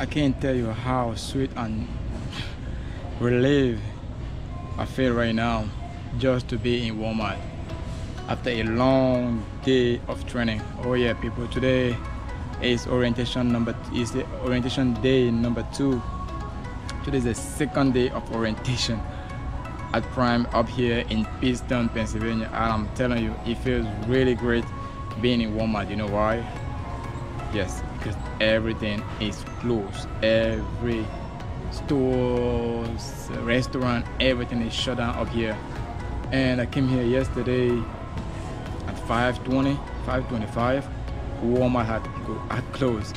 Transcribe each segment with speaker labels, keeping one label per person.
Speaker 1: I can't tell you how sweet and relieved I feel right now just to be in Walmart after a long day of training. Oh yeah, people, today is the orientation day number 2. Today is the second day of orientation at Prime up here in Pittston, Pennsylvania, and I'm telling you, it feels really great being in Walmart. You know why? Yes, because everything is closed. Every stores, restaurant, everything is shut down up here. And I came here yesterday at 5:20, 5:25. Walmart had closed.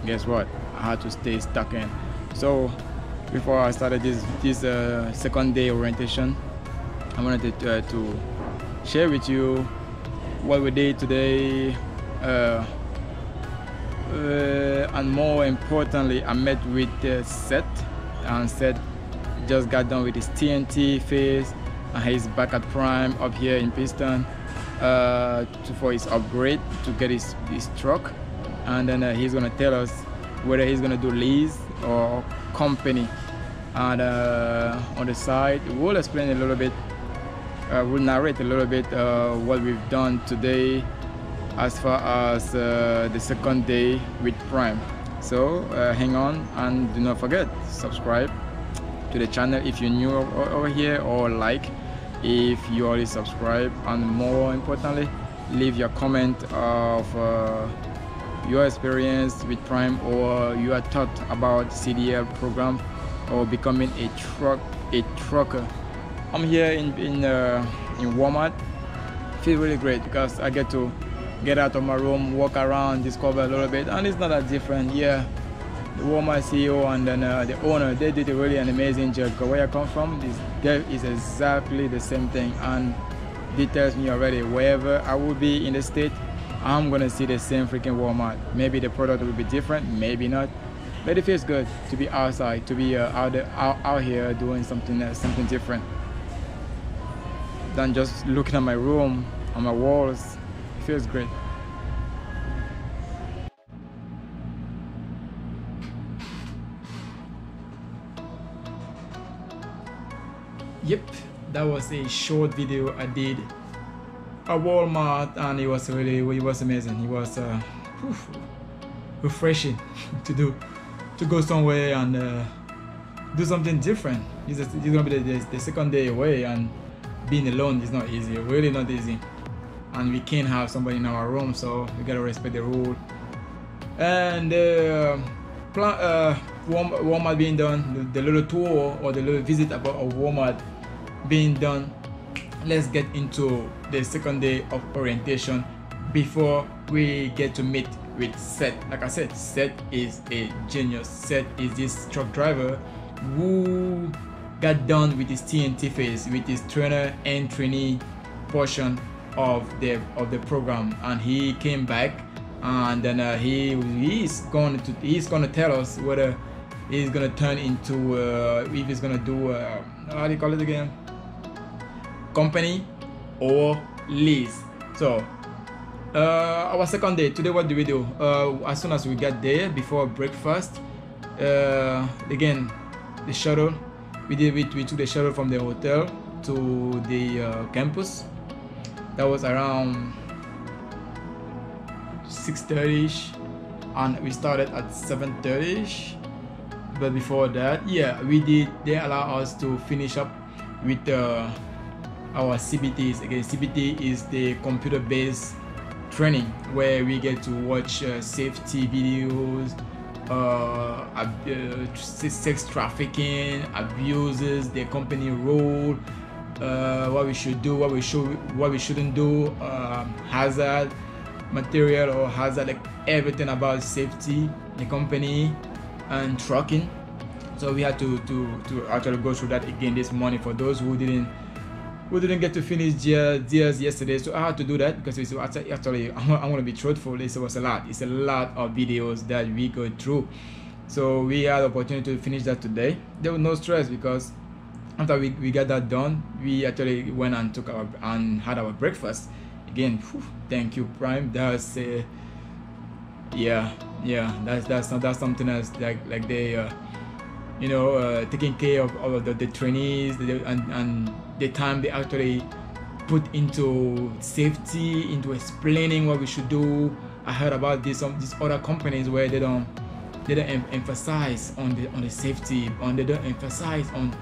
Speaker 1: Guess what? I had to stay stuck in. So before I started this second day orientation, I wanted to share with you what we did today, and more importantly, I met with Seth, and Seth just got done with his TNT phase, and he's back at Prime up here in Pittston for his upgrade to get his truck, and then he's gonna tell us whether he's gonna do lease or company. And on the side, we'll explain a little bit, we'll narrate a little bit what we've done today as far as the second day with Prime. So hang on, and do not forget, subscribe to the channel if you're new over here, or like if you already subscribe, and more importantly, leave your comment of your experience with Prime, or your thought about CDL program, or becoming a trucker. I'm here in Walmart. Feel really great because I get to get out of my room, walk around, discover a little bit, and it's not that different. Yeah, the Walmart CEO and then the owner, they did really an amazing job. Because where I come from, is exactly the same thing, and it tells me already wherever I will be in the state, I'm gonna see the same freaking Walmart. Maybe the product will be different, maybe not, but it feels good to be outside, to be out here doing something different than just looking at my room, on my walls. It feels great. Yep, that was a short video I did at Walmart, and it was amazing. It was refreshing to go somewhere and do something different. It's gonna be the second day away, and being alone is not easy, really not easy. And we can't have somebody in our room, so we gotta respect the rule. And Walmart being done, the little tour or the little visit of Walmart being done, let's get into the second day of orientation before we get to meet with Seth. Like I said, Seth is a genius. Seth is this truck driver who got done with his TNT phase, with his trainer and trainee portion of the program, and he came back, and then he's going to tell us whether he's going to turn into if he's going to do how do you call it again, company or lease. So our second day today, what do we do? As soon as we got there, before breakfast, again, the shuttle, we took the shuttle from the hotel to the campus. That was around 6:30ish, and we started at 7:30ish. But before that, yeah, they allow us to finish up with our CBTs. Again, CBT is the computer-based training where we get to watch safety videos, sex trafficking, abuses, the company role, what we should do, what we shouldn't do, hazard material or hazard, like everything about safety, the company and trucking. So we had to actually go through that again this morning for those who didn't get to finish theirs yesterday. So I had to do that because it's actually, I'm going to be truthful, it was a lot. It's a lot of videos that we go through. So we had the opportunity to finish that today. There was no stress because after we got that done, we actually went and had our breakfast. Again, thank you Prime. That's yeah, yeah, that's something else. Like they taking care of all of the trainees, and the time they actually put into safety, into explaining what we should do. I heard about these other companies where they don't emphasize on the safety, they don't emphasize on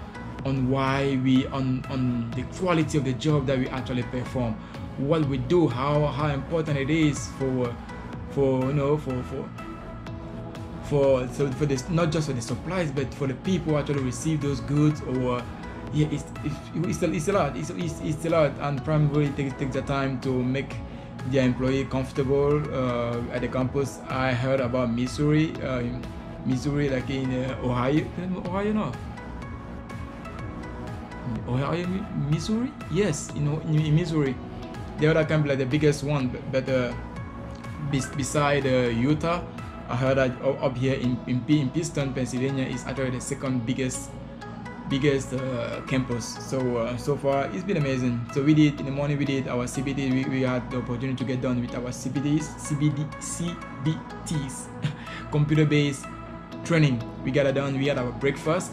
Speaker 1: why on the quality of the job that we actually perform, what we do, how important it is for this, not just for the supplies, but for the people who actually receive those goods. Or yeah, it's a lot. It's a lot, and Prime really takes the time to make their employee comfortable at the campus. I heard about Missouri, like in Ohio, no? Ohio, Missouri? Yes, in Missouri. The other campus, like the biggest one, but beside Utah, I heard that up here in Piston, Pennsylvania, is actually the second biggest campus. So far it's been amazing. So we did in the morning, we did our CBT. We had the opportunity to get done with our CBTs, computer-based training. We got it done. We had our breakfast.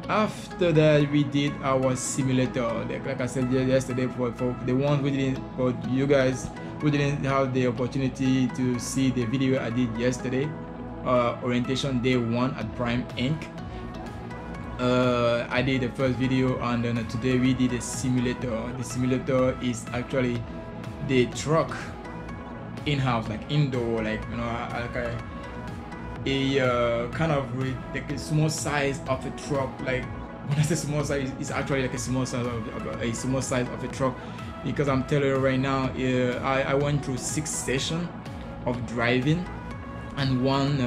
Speaker 1: After that, we did our simulator. Like I said yesterday, for the ones we didn't, for you guys who didn't have the opportunity to see the video I did yesterday, orientation day 1 at Prime Inc. I did the first video, and then today we did a simulator. The simulator is actually the truck in-house, like indoor, like a kind of like a small size of a truck. Like when I say small size, it's actually like a small size of a truck, because I'm telling you right now, I went through 6 sessions of driving and one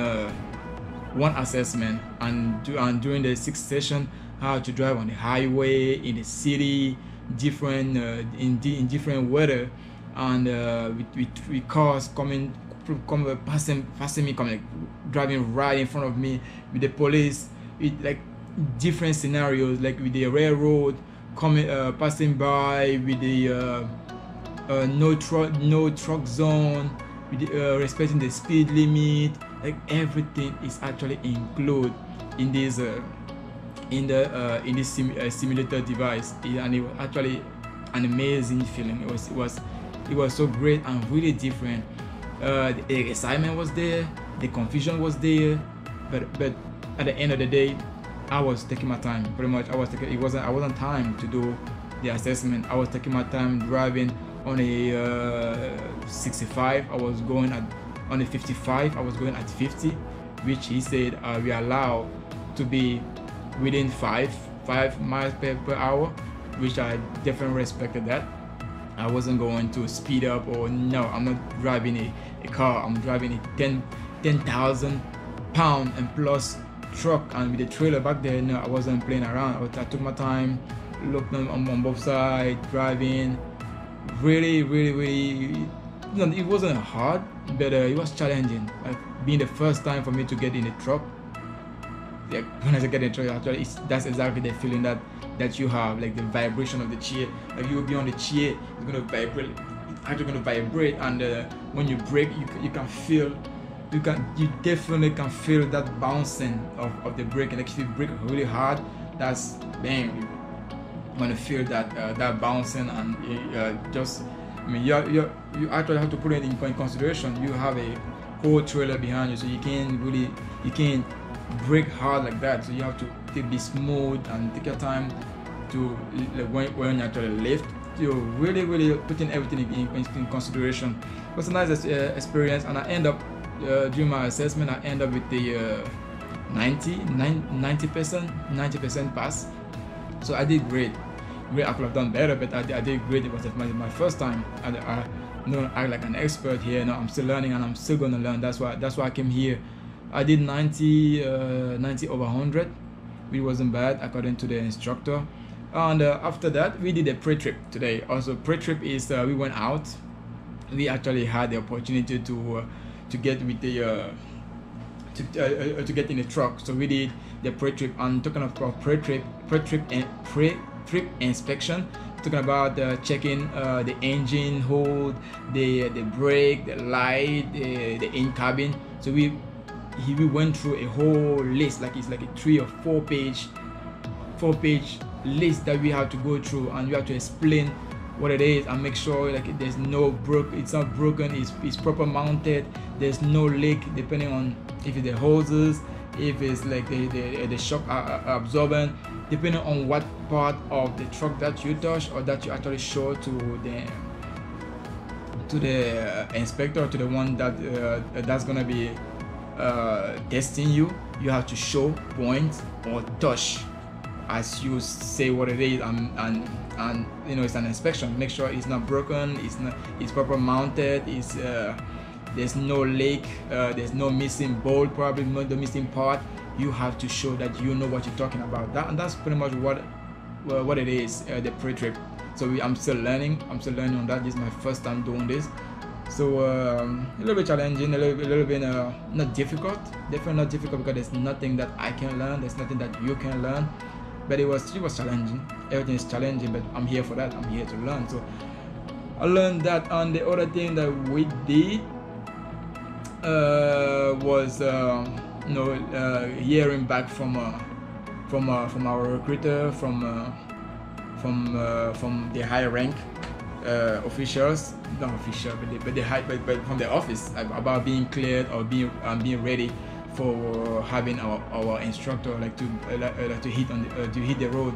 Speaker 1: assessment, and during the 6th session, how to drive on the highway, in the city, different in different weather, and with cars passing me, like driving right in front of me, with the police, with like different scenarios, like with the railroad passing by, with the no truck zone, with the, respecting the speed limit. Like everything is actually included in this simulator device, and it was actually an amazing feeling. It was so great and really different. The excitement was there, the confusion was there, but at the end of the day, I was taking my time. Pretty much, I wasn't time to do the assessment. I was taking my time driving on a 65. I was going on a 55. I was going at 50, which he said we are allowed to be within 5 miles per hour, which I definitely respected that. I wasn't going to speed up, or no, I'm not driving a car. I'm driving a 10,000 pound and plus truck, and with the trailer back there. No, I wasn't playing around. I took my time, looked on both sides, driving. Really, it wasn't hard, but it was challenging. Like being the first time for me to get in the truck. Like when I get in the truck, actually, that's exactly the feeling that you have, like the vibration of the chair. Like you will be on the chair, it's gonna vibrate. It's actually gonna vibrate, and when you brake, you can feel. You definitely can feel that bouncing of the brake. And like if you brake really hard, that's bang. You're gonna feel that bouncing, and just. I mean, you actually have to put it in consideration. You have a whole trailer behind you, so you can't brake hard like that. So you have to be smooth and take your time to, like, when you actually lift. You're really putting everything in consideration. It was a nice experience, and I end up during my assessment, I end up with the 90% pass. So I did great. I could have done better, but I did great. It was my first time. I don't act like an expert here. No, I'm still learning, and I'm still gonna learn. That's why I came here. I did 90 over 100. It wasn't bad according to the instructor. And after that, we did a pre-trip today. Also, pre-trip is we went out. We actually had the opportunity to get with the to get in the truck. So we did the pre-trip. And talking about pre-trip inspection, talking about checking the engine hold, the brake, the light, the in cabin, So we went through a whole list, like it's like a 3 or 4 page list that we have to go through, and we have to explain what it is and make sure like there's no it's not broken, it's proper mounted, there's no leak, depending on if it's the hoses, if it's like the shock absorbent, depending on what part of the truck that you touch or that you actually show to the inspector, to the one that that's gonna be testing you. You have to show, point, or touch as you say what it is, and you know, it's an inspection. Make sure it's not broken, it's proper mounted, there's no leak, there's no missing bolt, probably not the missing part. You have to show that you know what you're talking about. And that's pretty much what it is, the pre-trip. So I'm still learning on that. This is my first time doing this, so a little bit challenging, a little bit not difficult, definitely not difficult, because there's nothing that I can learn, there's nothing that you can learn, but it was challenging. Everything is challenging, but I'm here for that. I'm here to learn. So I learned that. And the other thing that we did was hearing back from our recruiter, from the higher rank officials, not official, but from the office, about being cleared or being ready for having our instructor like to hit the road.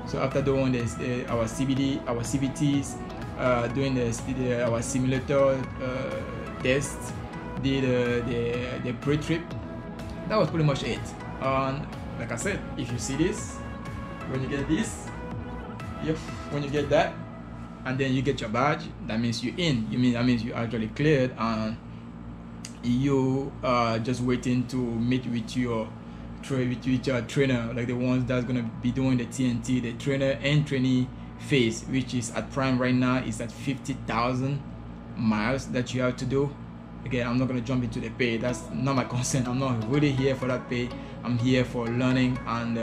Speaker 1: So after doing this, our CBTs, doing our simulator tests, the pre-trip, that was pretty much it. And like I said, if you see this, when you get this, yep, when you get that, and then you get your badge, that means you're in. That means you actually cleared, and you are just waiting to meet with your trainer, like the ones that's gonna be doing the TNT, the trainer and trainee phase, which is at Prime right now is at 50,000 miles that you have to do. Again, I'm not gonna jump into the pay. That's not my concern. I'm not really here for that pay. I'm here for learning and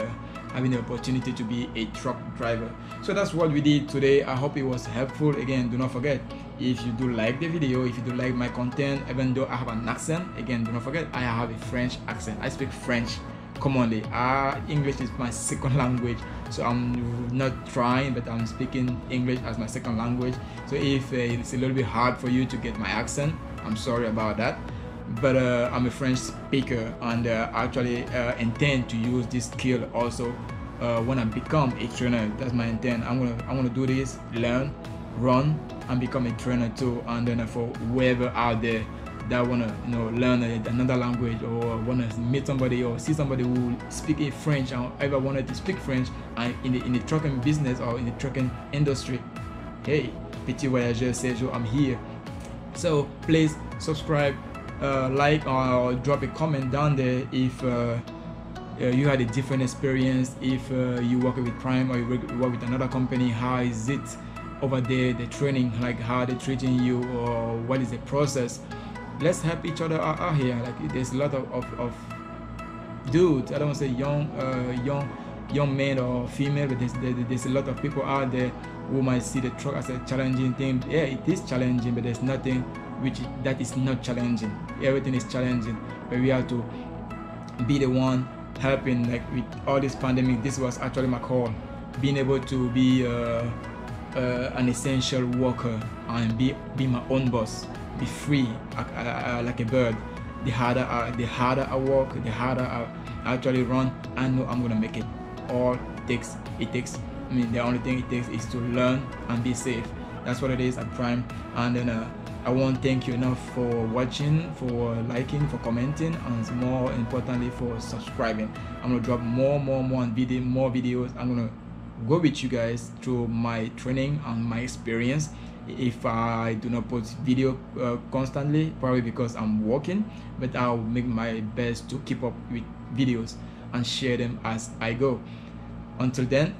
Speaker 1: having the opportunity to be a truck driver. So that's what we did today. I hope it was helpful. Again, do not forget, if you do like the video, if you do like my content, even though I have an accent, again, do not forget, I have a French accent. I speak French commonly. English is my second language, so I'm not trying, but I'm speaking English as my second language. So if it's a little bit hard for you to get my accent, I'm sorry about that. But I'm a French speaker, and I actually intend to use this skill also when I become a trainer. That's my intent. I'm gonna do this, learn, run, and become a trainer too. And then for whoever out there that wanna learn another language, or wanna meet somebody or see somebody who speak in French, or ever wanted to speak French and in the trucking business or in the trucking industry, hey, Petit Voyageur Sergio, I'm here. So please subscribe, like, or drop a comment down there if you had a different experience, if you work with Prime or you work with another company. How is it over there, the training, like how they're treating you, or what is the process? Let's help each other out here. Like there's a lot of dudes, I don't want to say young men or female, but there's a lot of people out there who might see the truck as a challenging thing. Yeah, it is challenging, but there's nothing that is not challenging. Everything is challenging, but we have to be the one helping. Like with all this pandemic, this was actually my call, being able to be an essential worker and be my own boss, be free like a bird. The harder I work, the harder I actually run, I know I'm gonna make it. All it takes, I mean, the only thing it takes is to learn and be safe. That's what it is at Prime. And then I won't thank you enough for watching, for liking, for commenting, and more importantly for subscribing. I'm gonna drop more videos. I'm gonna go with you guys through my training and my experience. If I do not post video constantly, probably because I'm working, but I'll make my best to keep up with videos and share them as I go. Until then,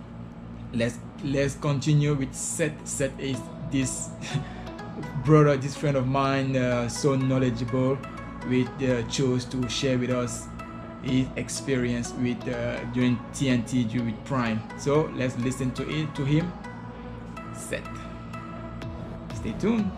Speaker 1: let's continue with Seth. Seth is this brother, this friend of mine, so knowledgeable, chose to share with us his experience with doing TNT with Prime. So let's listen to him. Seth. Stay tuned.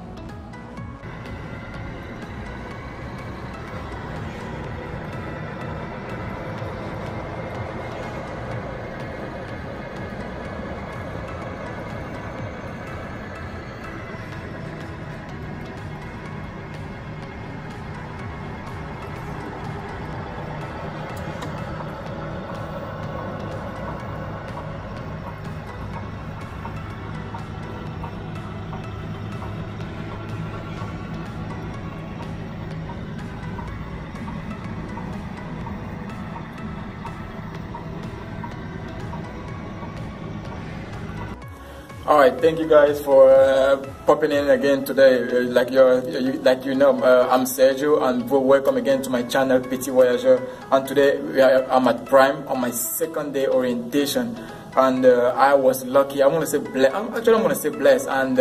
Speaker 1: All right, thank you guys for popping in again today. I'm Sergio, and welcome again to my channel, Petit Voyageur. And today I'm at Prime on my second day orientation, and I was lucky. I'm gonna say blessed. I'm gonna say blessed. And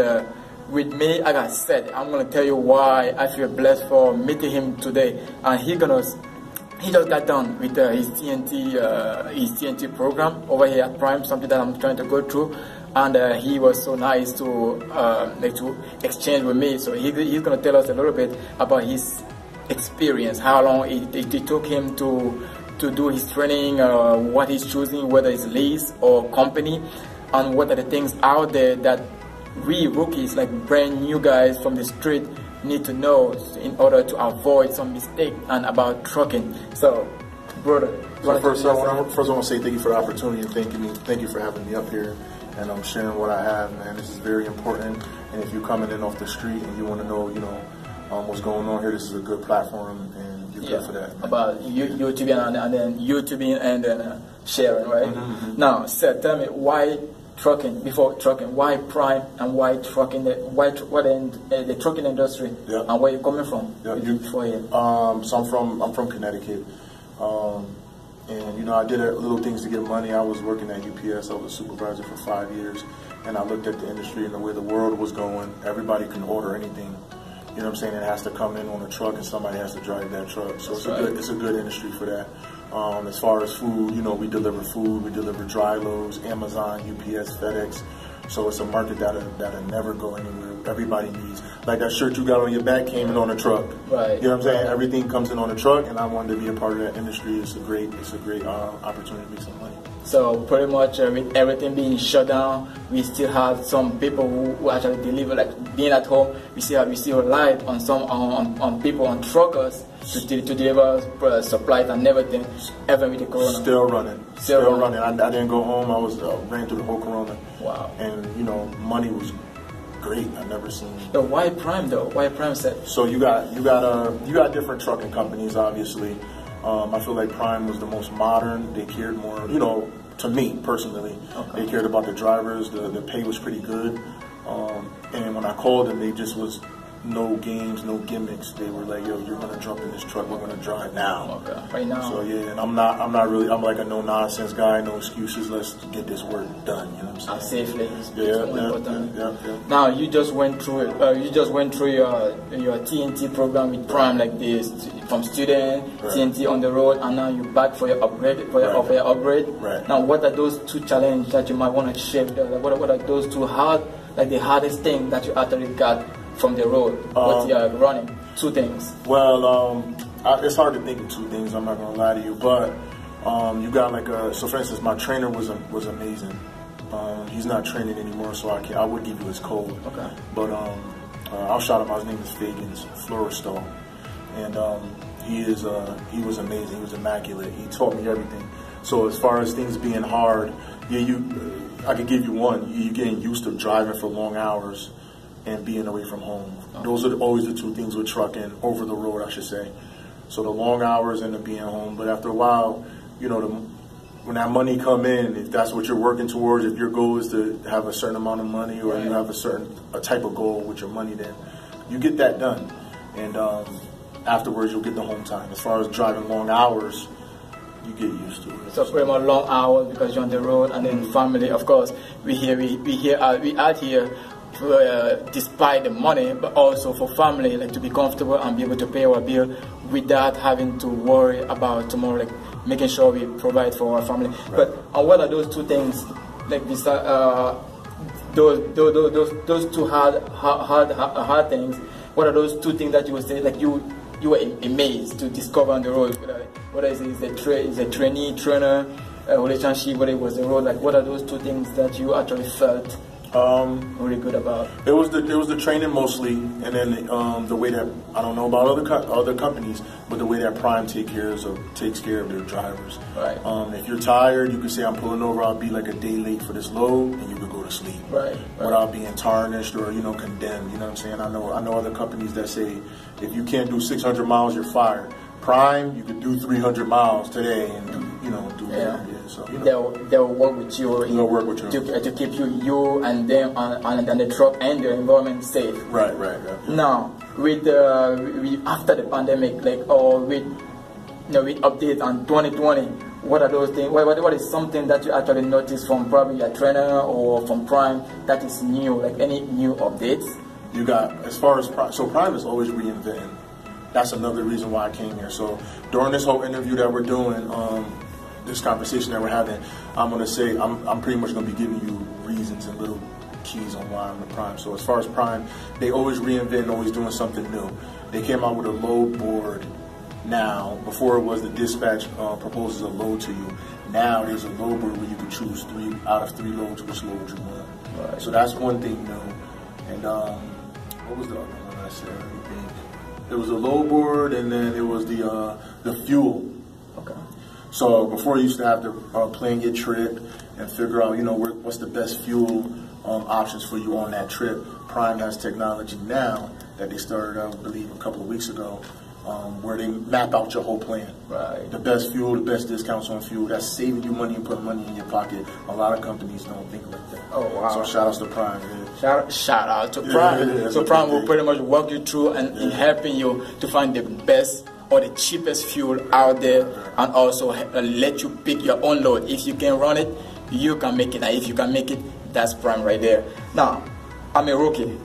Speaker 1: with me, like I said, I'm gonna tell you why I feel blessed for meeting him today. And he just got done with his TNT program over here at Prime, something that I'm trying to go through. And he was so nice to exchange with me. So he's going to tell us a little bit about his experience, how long it took him to do his training, what he's choosing, whether it's lease or company, and what are the things out there that we rookies, like brand new guys from the street, need to know in order to avoid some mistake and about trucking. So, brother.
Speaker 2: So first I want to say thank you for the opportunity and thank you for having me up here. And I'm sharing what I have, man. This is very important. And if you're coming in off the street and you want to know, what's going on here, this is a good platform, and you're good for that, man.
Speaker 1: About YouTube and then YouTubing and then sharing, right? Mm-hmm. Now, Seth, tell me why trucking? Before trucking, why Prime and why trucking? The trucking industry, and where you coming from?
Speaker 2: So I'm from Connecticut. And I did little things to get money. I was working at UPS. I was a supervisor for 5 years, and I looked at the industry and the way the world was going. Everybody can order anything. You know what I'm saying? It has to come in on a truck, and somebody has to drive that truck. So it's a good industry for that. As far as food, we deliver food. We deliver dry loads, Amazon, UPS, FedEx. So it's a market that'll never go anywhere. Everybody needs, like that shirt you got on your back came in on a truck.
Speaker 1: Right.
Speaker 2: You know what I'm saying? Everything comes in on a truck, and I wanted to be a part of that industry. It's a great opportunity to make some money.
Speaker 1: So pretty much with everything being shut down, we still have some people who actually deliver, like being at home. We still rely on some people, on truckers to deliver supplies and everything, even with the corona.
Speaker 2: Still running. I didn't go home. I was ran through the whole corona.
Speaker 1: Wow.
Speaker 2: And money was great. I've never seen.
Speaker 1: So why Prime though? Why Prime set?
Speaker 2: So you got different trucking companies, obviously. I feel like Prime was the most modern. They cared more, to me personally. Okay. They cared about the drivers. The pay was pretty good. And when I called them, they just was no games, no gimmicks. They were like, "Yo, you're gonna jump in this truck. We're gonna drive now."
Speaker 1: Okay. Right now.
Speaker 2: So yeah, and I'm not really. I'm like a no nonsense guy. No excuses. Let's get this work done. You know what I'm saying?
Speaker 1: Safely.
Speaker 2: Yeah.
Speaker 1: Now you just went through it. You just went through your TNT program with Prime, like this, from student TNT on the road, and now you're back for your upgrade.
Speaker 2: Right.
Speaker 1: Now, what are those two challenges that you might want to share? What are those two the hardest thing that you actually got from the road, what you are running? Two things.
Speaker 2: Well, it's hard to think of two things. I'm not gonna lie to you, but you got so for instance, my trainer was amazing. He's not training anymore, so I would give you his code.
Speaker 1: Okay.
Speaker 2: But I'll shout him out. His name is Fagans Floristo, and he was amazing. He was immaculate. He taught me everything. So as far as things being hard, I could give you one. You're getting used to driving for long hours and being away from home. Those are always the two things with trucking, over the road, I should say. So the long hours and the being home. But after a while, when that money come in, if that's what you're working towards, if your goal is to have a certain amount of money, or you have a type of goal with your money, then you get that done. And afterwards, you'll get the home time. As far as driving long hours, you get used to it.
Speaker 1: So pretty much long hours because you're on the road, and then family. Of course, we out here. Despite the money, but also for family, like to be comfortable and be able to pay our bill without having to worry about tomorrow, like making sure we provide for our family. Right. But what are those two things, like this, those two hard things? What are those two things that you would say, like you were amazed to discover on the road? Whether it's a trainee trainer relationship, whether it was the road, like what are those two things that you actually felt really good about?
Speaker 2: It was the training mostly, and then the way that, I don't know about other companies, but the way that Prime takes care of their drivers.
Speaker 1: Right.
Speaker 2: If you're tired, you can say, "I'm pulling over. I'll be like a day late for this load," and you could go to sleep.
Speaker 1: Right.
Speaker 2: Without being tarnished or condemned. You know what I'm saying? I know other companies that say, if you can't do 600 miles, you're fired. Prime, you could do 300 miles today and do, do
Speaker 1: Yeah.
Speaker 2: that. Yeah, so,
Speaker 1: They'll work with you.
Speaker 2: They'll work with you.
Speaker 1: To keep you and them and the truck and the environment safe.
Speaker 2: Right.
Speaker 1: Now, with after the pandemic, with updates on 2020, what are those things? What is something that you actually noticed from probably a trainer or from Prime that is new? Like any new updates?
Speaker 2: You got, as far as Prime, so Prime is always reinventing. That's another reason why I came here. So during this whole interview that we're doing, this conversation that we're having, I'm gonna say I'm pretty much gonna be giving you reasons and little keys on why I'm the Prime. So as far as Prime, they always reinvent, always doing something new. They came out with a load board now. Before it was the dispatch proposes a load to you. Now there's a load board where you can choose 3 out of 3 loads which load you want.
Speaker 1: Right.
Speaker 2: So that's one thing new. And what was the other one I said? Let me think. There was a load board, and then it was the fuel.
Speaker 1: Okay.
Speaker 2: So before you used to have to plan your trip and figure out, what's the best fuel options for you on that trip. Prime has technology now that they started, I believe, a couple of weeks ago, where they map out your whole plan.
Speaker 1: Right.
Speaker 2: The best fuel, the best discounts on fuel. That's saving you money and putting money in your pocket. A lot of companies don't think like that.
Speaker 1: Oh, wow.
Speaker 2: So shout outs to Prime. Yeah.
Speaker 1: Shout out to Prime.
Speaker 2: Yeah,
Speaker 1: so Prime will pretty much walk you through and in helping you to find the best or the cheapest fuel out there, and also let you pick your own load. If you can run it, you can make it. And if you can make it, that's Prime right there. Now, I'm a rookie,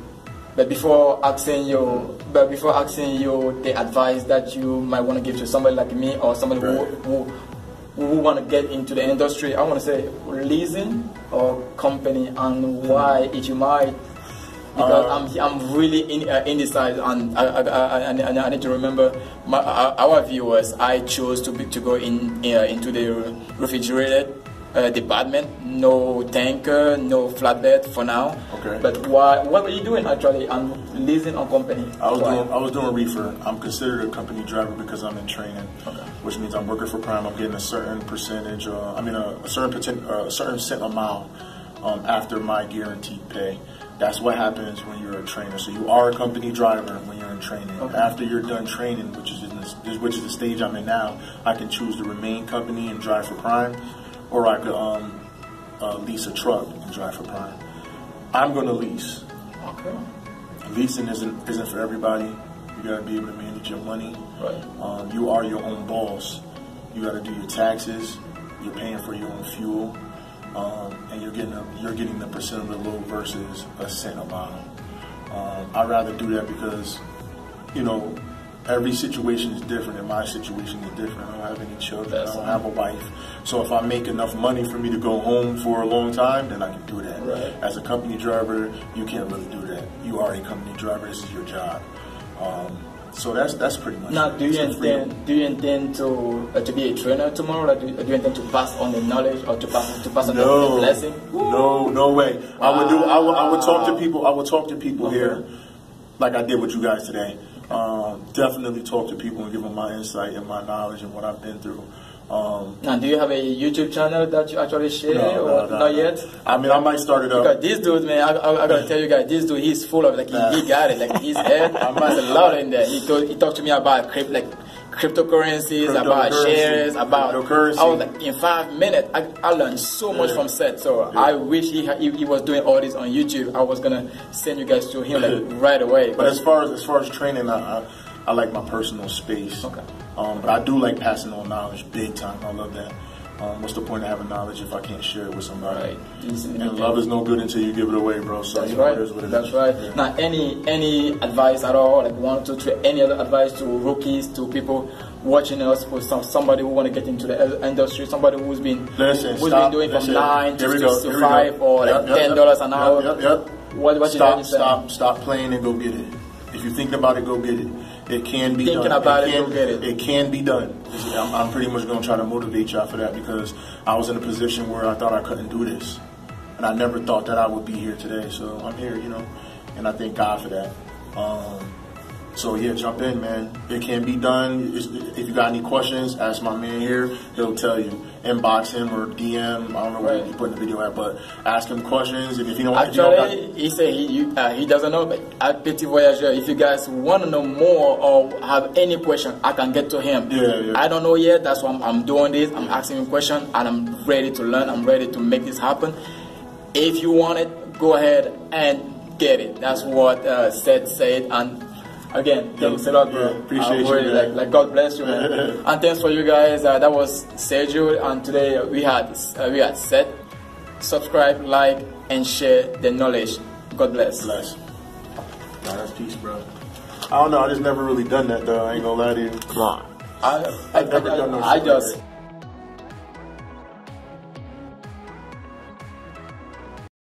Speaker 1: but before asking you the advice that you might want to give to somebody like me or somebody who want to get into the industry, I want to say leasing or company and why, if you might. Because I'm really indecisive, and I need to remember our viewers. I chose to go into the refrigerated department, no tanker, no flatbed for now.
Speaker 2: Okay.
Speaker 1: But what were you doing actually on leasing a company?
Speaker 2: I was doing reefer. I'm considered a company driver because I'm in training, which means I'm working for Prime. I'm getting a certain percentage, a certain cent a mile after my guaranteed pay. That's what happens when you're a trainer. So you are a company driver when you're in training.
Speaker 1: Okay.
Speaker 2: After you're done training, which is the stage I'm in now, I can choose to remain company and drive for Prime, or I could lease a truck and drive for Prime. I'm going to lease.
Speaker 1: Okay.
Speaker 2: Leasing isn't for everybody. You got to be able to manage your money.
Speaker 1: Right.
Speaker 2: You are your own boss. You got to do your taxes. You're paying for your own fuel. And you're getting the percent of the load versus a cent a mile. I'd rather do that because, every situation is different, and my situation is different. I don't have any children. I don't have a wife. So if I make enough money for me to go home for a long time, then I can do that.
Speaker 1: Right.
Speaker 2: As a company driver, you can't really do that. You are a company driver. This is your job. So that's pretty much.
Speaker 1: Now, do you intend to be a trainer tomorrow? Or do you intend to pass on the knowledge or to pass on the blessing?
Speaker 2: No way.
Speaker 1: Wow.
Speaker 2: I would talk to people. I would talk to people here, like I did with you guys today. Definitely talk to people and give them my insight and my knowledge and what I've been through.
Speaker 1: Now, do you have a YouTube channel that you actually share or not yet?
Speaker 2: I mean, I might start it up.
Speaker 1: Because this dude, man, I gotta tell you guys, this dude, he's full of, he got it, his head, there's a lot in there. He talked to me about cryptocurrencies, about shares, about cryptocurrency. I was like, in 5 minutes, I learned so much from Seth. So I wish he was doing all this on YouTube. I was gonna send you guys to him right away.
Speaker 2: But as far as training, I like my personal space.
Speaker 1: Okay.
Speaker 2: But I do like passing on knowledge big time. I love that. What's the point of having knowledge if I can't share it with somebody? Right. And love is no good until you give it away, bro. So
Speaker 1: that's right. That's right. Yeah. Now, any advice at all, like 1, 2, 3, any other advice to rookies, to people watching us, or somebody who want to get into the industry, somebody who's been doing from 9 to 5 or $10 an hour? What
Speaker 2: Stop playing and go get it. If you're thinking about it, go get it. It can be done. It can be done. I'm pretty much going to try to motivate y'all for that because I was in a position where I thought I couldn't do this. And I never thought that I would be here today. So I'm here, and I thank God for that. So yeah, jump in, man. It can be done. If you got any questions, ask my man here. He'll tell you. Inbox him or DM. I don't know where he put in the video at, but ask him questions. And if you don't,
Speaker 1: actually, he said he doesn't know. But at Petit Voyageur, if you guys want to know more or have any question, I can get to him.
Speaker 2: Yeah.
Speaker 1: I don't know yet. That's why I'm doing this. I'm asking him questions, and I'm ready to learn. I'm ready to make this happen. If you want it, go ahead and get it. That's what Seth said. And again, thanks a lot, bro.
Speaker 2: Appreciate you, man.
Speaker 1: Like God bless you, man. And thanks for you guys. That was Sergio, and today we had Seth. Subscribe, like, and share the knowledge. God bless.
Speaker 2: Bless. Nah, that's peace, bro. I don't know. I just never really done that though. I ain't gonna lie to you.
Speaker 1: Come on.
Speaker 2: I've never done no shit
Speaker 1: I just.
Speaker 2: like that.